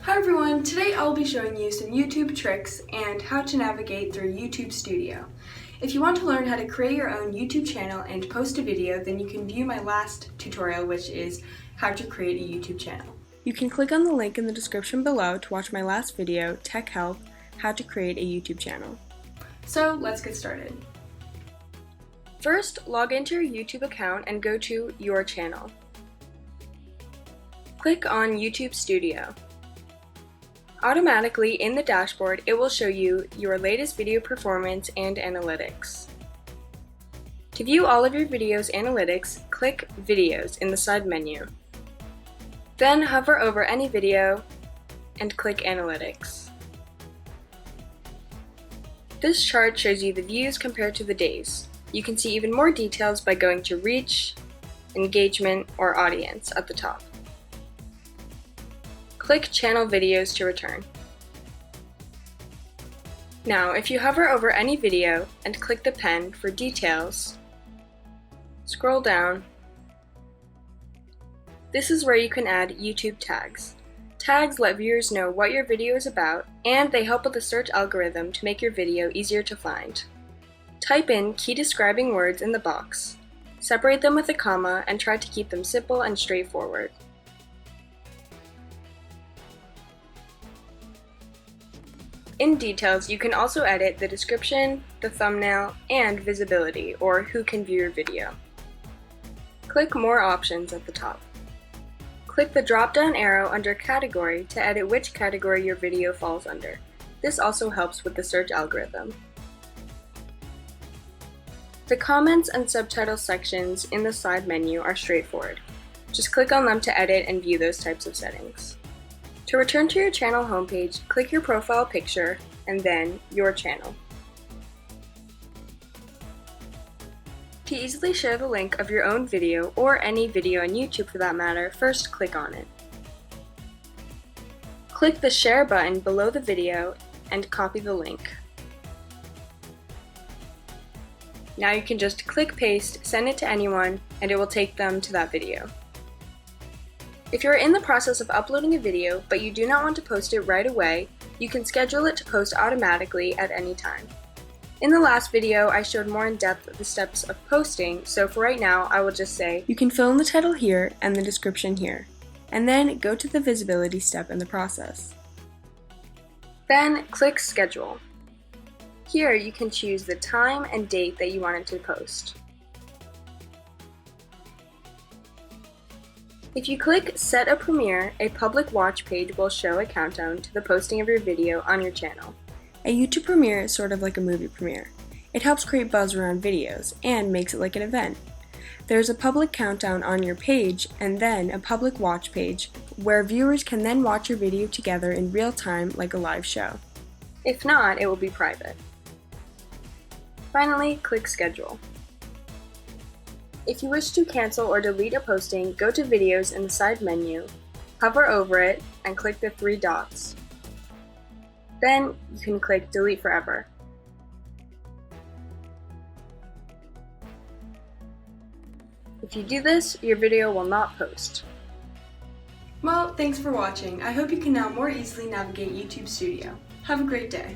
Hi everyone, today I'll be showing you some YouTube tricks and how to navigate through YouTube Studio. If you want to learn how to create your own YouTube channel and post a video, then you can view my last tutorial, which is how to create a YouTube channel. You can click on the link in the description below to watch my last video, Tech Help, How to Create a YouTube Channel. So let's get started. First, log into your YouTube account and go to Your Channel. Click on YouTube Studio. Automatically in the dashboard, it will show you your latest video performance and analytics. To view all of your videos' analytics, click Videos in the side menu. Then hover over any video and click Analytics. This chart shows you the views compared to the days. You can see even more details by going to Reach, Engagement, or Audience at the top. Click Channel Videos to return. Now, if you hover over any video and click the pen for details, scroll down. This is where you can add YouTube tags. Tags let viewers know what your video is about, and they help with the search algorithm to make your video easier to find. Type in key describing words in the box. Separate them with a comma and try to keep them simple and straightforward. In Details, you can also edit the description, the thumbnail, and visibility, or who can view your video. Click More Options at the top. Click the drop-down arrow under Category to edit which category your video falls under. This also helps with the search algorithm. The comments and subtitles sections in the side menu are straightforward. Just click on them to edit and view those types of settings. To return to your channel homepage, click your profile picture and then Your Channel. To easily share the link of your own video, or any video on YouTube for that matter, first click on it. Click the Share button below the video and copy the link. Now you can just click Paste, send it to anyone, and it will take them to that video. If you're in the process of uploading a video, but you do not want to post it right away, you can schedule it to post automatically at any time. In the last video, I showed more in depth the steps of posting, so for right now, I will just say, you can fill in the title here and the description here, and then go to the visibility step in the process. Then click Schedule. Here you can choose the time and date that you want it to post. If you click Set a Premiere, a public watch page will show a countdown to the posting of your video on your channel. A YouTube premiere is sort of like a movie premiere. It helps create buzz around videos and makes it like an event. There's a public countdown on your page and then a public watch page where viewers can then watch your video together in real time like a live show. If not, it will be private. Finally, click Schedule. If you wish to cancel or delete a posting, go to Videos in the side menu, hover over it, and click the three dots. Then you can click Delete Forever. If you do this, your video will not post. Well, thanks for watching. I hope you can now more easily navigate YouTube Studio. Have a great day.